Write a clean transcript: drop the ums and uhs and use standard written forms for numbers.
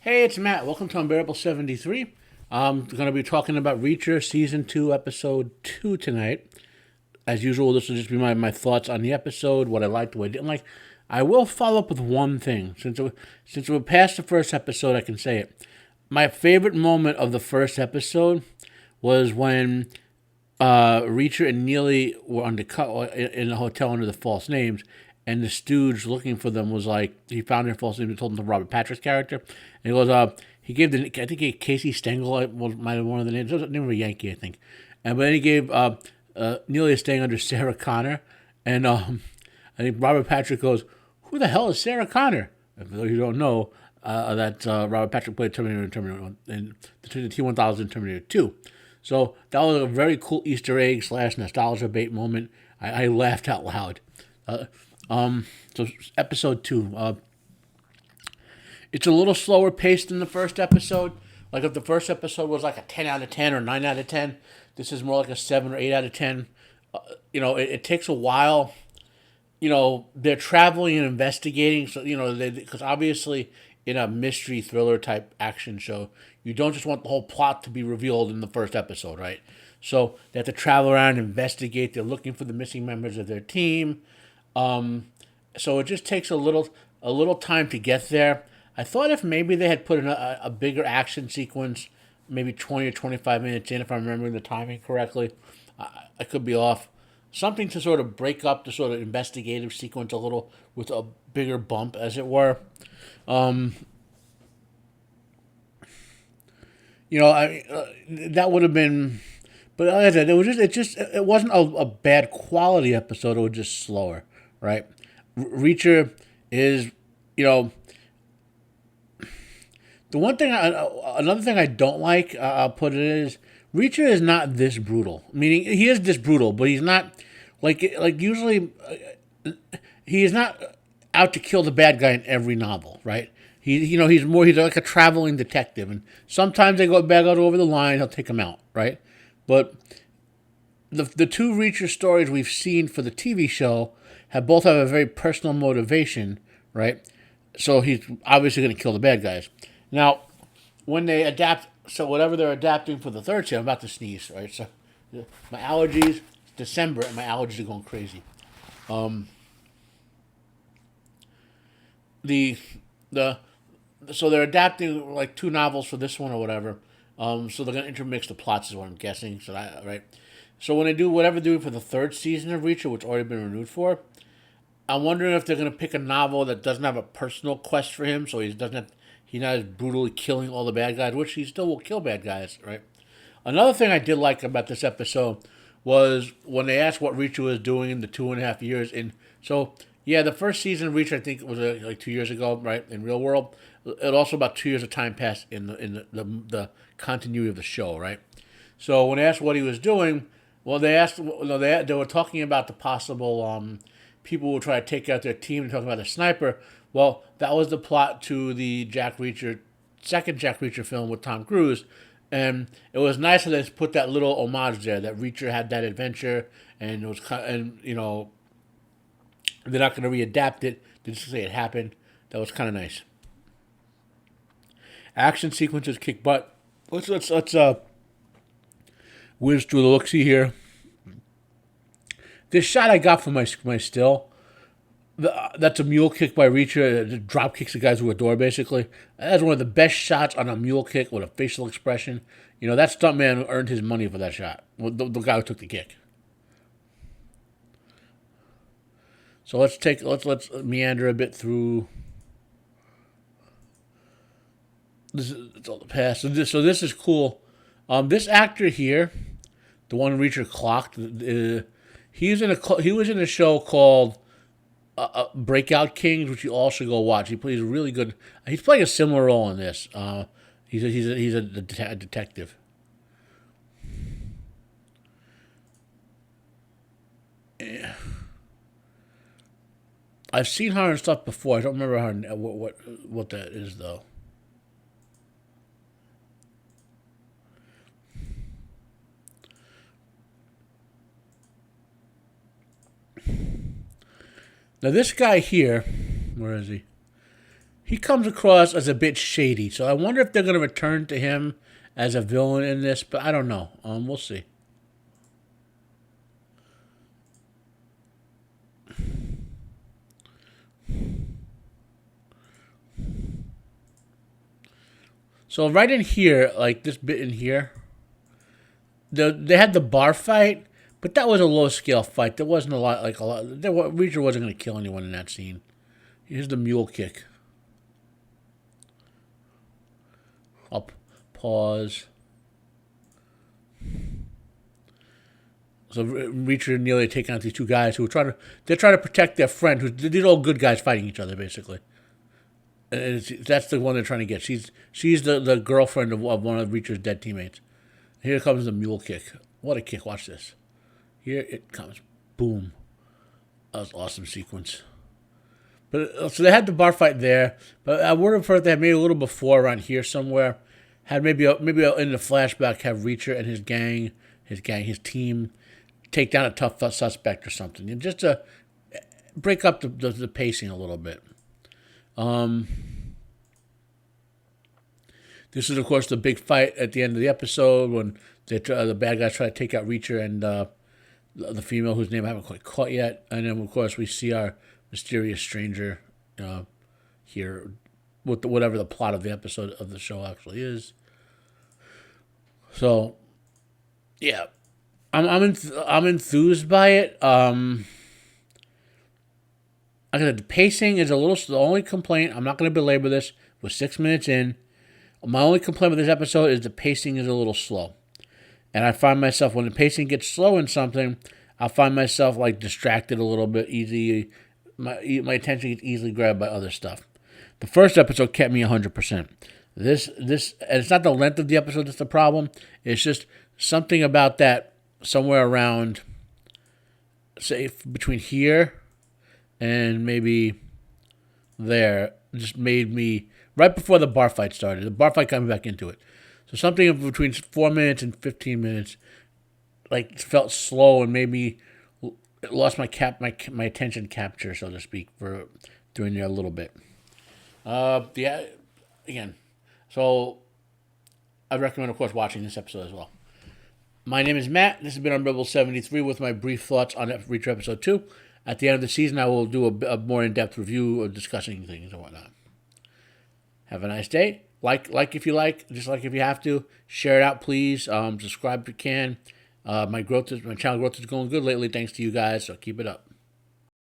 Hey, it's Matt. Welcome to Unbearable 73. I'm going to be talking about Reacher Season 2, Episode 2 tonight. As usual, this will just be my thoughts on the episode, what I liked, what I didn't like. I will follow up with one thing. Since we're past the first episode, I can say it. My favorite moment of the first episode was when Reacher and Neely were in a hotel under the false names, and the stooge looking for them was like, he found their false names and told them to Robert Patrick's character. And he goes, he gave I think he gave Casey Stengel might have one of the names. It was the name of a Yankee, I think. But then he gave Neely is staying under Sarah Connor, and I think Robert Patrick goes, "Who the hell is Sarah Connor?" And for those you don't know, that Robert Patrick played Terminator in Terminator 1, and the T-1000 in Terminator 2. So that was a very cool Easter egg / nostalgia bait moment. I laughed out loud. So episode 2. It's a little slower paced than the first episode. Like if the first episode was like a 10 out of 10 or 9 out of 10, this is more like a 7 or 8 out of 10. It takes a while. They're traveling and investigating. So, because obviously in a mystery thriller type action show, you don't just want the whole plot to be revealed in the first episode, right? So they have to travel around and investigate. They're looking for the missing members of their team. So it just takes a little time to get there. I thought if maybe they had put in a bigger action sequence, maybe 20 or 25 minutes in, if I'm remembering the timing correctly. I could be off. Something to sort of break up the sort of investigative sequence a little with a bigger bump, as it were. That would have been. But like I said, it wasn't a bad quality episode. It was just slower, right? Reacher is, another thing I don't like, I'll put it is, Reacher is not this brutal. Meaning, he is this brutal, but he's not, like usually, he is not out to kill the bad guy in every novel, right? He's like a traveling detective, and sometimes they go back out over the line, he'll take him out, right? But the two Reacher stories we've seen for the TV show both have a very personal motivation, right? So he's obviously going to kill the bad guys. Now, when they adapt, so whatever they're adapting for the third season, I'm about to sneeze, right? So my allergies, it's December, and my allergies are going crazy. So they're adapting like two novels for this one or whatever. So they're going to intermix the plots, is what I'm guessing. Right? So when they do whatever they do for the third season of Reacher, which already been renewed for, I'm wondering if they're going to pick a novel that doesn't have a personal quest for him, so he's not as brutally killing all the bad guys, which he still will kill bad guys, right? Another thing I did like about this episode was when they asked what Reacher was doing in the 2.5 years. So yeah, the first season of Reacher, I think it was like 2 years ago, right? In real world, it also about 2 years of time passed in the continuity of the show, right? So when they asked what he was doing, well, they were talking about the possible people will try to take out their team and talking about the sniper. Well, that was the plot to the second Jack Reacher film with Tom Cruise. And it was nice that they put that little homage there, that Reacher had that adventure, and it was they're not going to readapt it. They just say it happened. That was kind of nice. Action sequences kick butt. Let's whiz through the look-see here. This shot I got from my still, that's a mule kick by Reacher. It drop kicks the guys through a door, basically. That's one of the best shots on a mule kick with a facial expression. That stuntman earned his money for that shot. The guy who took the kick. So let's meander a bit through. It's all the past. So this is cool. This actor here, the one Reacher clocked, he was in a show called Breakout Kings, which you all should go watch. He plays really good. He's playing a similar role in this. He's a detective. Yeah. I've seen her and stuff before. I don't remember her what that is though. Now this guy here, where is he? he comes across as a bit shady. So I wonder if they're going to return to him as a villain in this, but I don't know. We'll see. So right in here, like this bit in here, they had the bar fight, but that was a low scale fight. There wasn't a lot. Reacher wasn't going to kill anyone in that scene. Here's the mule kick. I'll pause. So Reacher nearly taking out these two guys who were they're trying to protect their friend. These old good guys fighting each other, basically. And that's the one they're trying to get. She's the girlfriend of one of Reacher's dead teammates. Here comes the mule kick. What a kick. Watch this. Here it comes. Boom. That was an awesome sequence. But so they had the bar fight there, but I would have preferred they had maybe a little before around here somewhere. Had maybe in the flashback have Reacher and his team take down a tough suspect or something, and just to break up the pacing a little bit. This is of course the big fight at the end of the episode when the bad guys try to take out Reacher and the female whose name I haven't quite caught yet, and then of course we see our mysterious stranger here with whatever the plot of the episode of the show actually is. So, yeah, I'm enthused by it. Like I said, the pacing is a little. The only complaint, I'm not going to belabor this. We're 6 minutes in. My only complaint with this episode is the pacing is a little slow, and I find myself when the pacing gets slow in something, I find myself like distracted a little bit easy. My attention gets easily grabbed by other stuff. The first episode kept me 100%. This, and it's not the length of the episode that's the problem. It's just something about that somewhere around, say, between here and maybe there, just made me, right before the bar fight started, the bar fight got me back into it. So something between 4 minutes and 15 minutes, like, felt slow and made me lost my attention capture, so to speak, for doing there a little bit. Again, so I recommend, of course, watching this episode as well. My name is Matt. This has been Unbearable 73 with my brief thoughts on Reacher episode 2. At the end of the season, I will do a more in-depth review of discussing things and whatnot. Have a nice day. Like if you like, dislike if you have to. Share it out, please. Subscribe if you can. My channel growth is going good lately, thanks to you guys, so keep it up.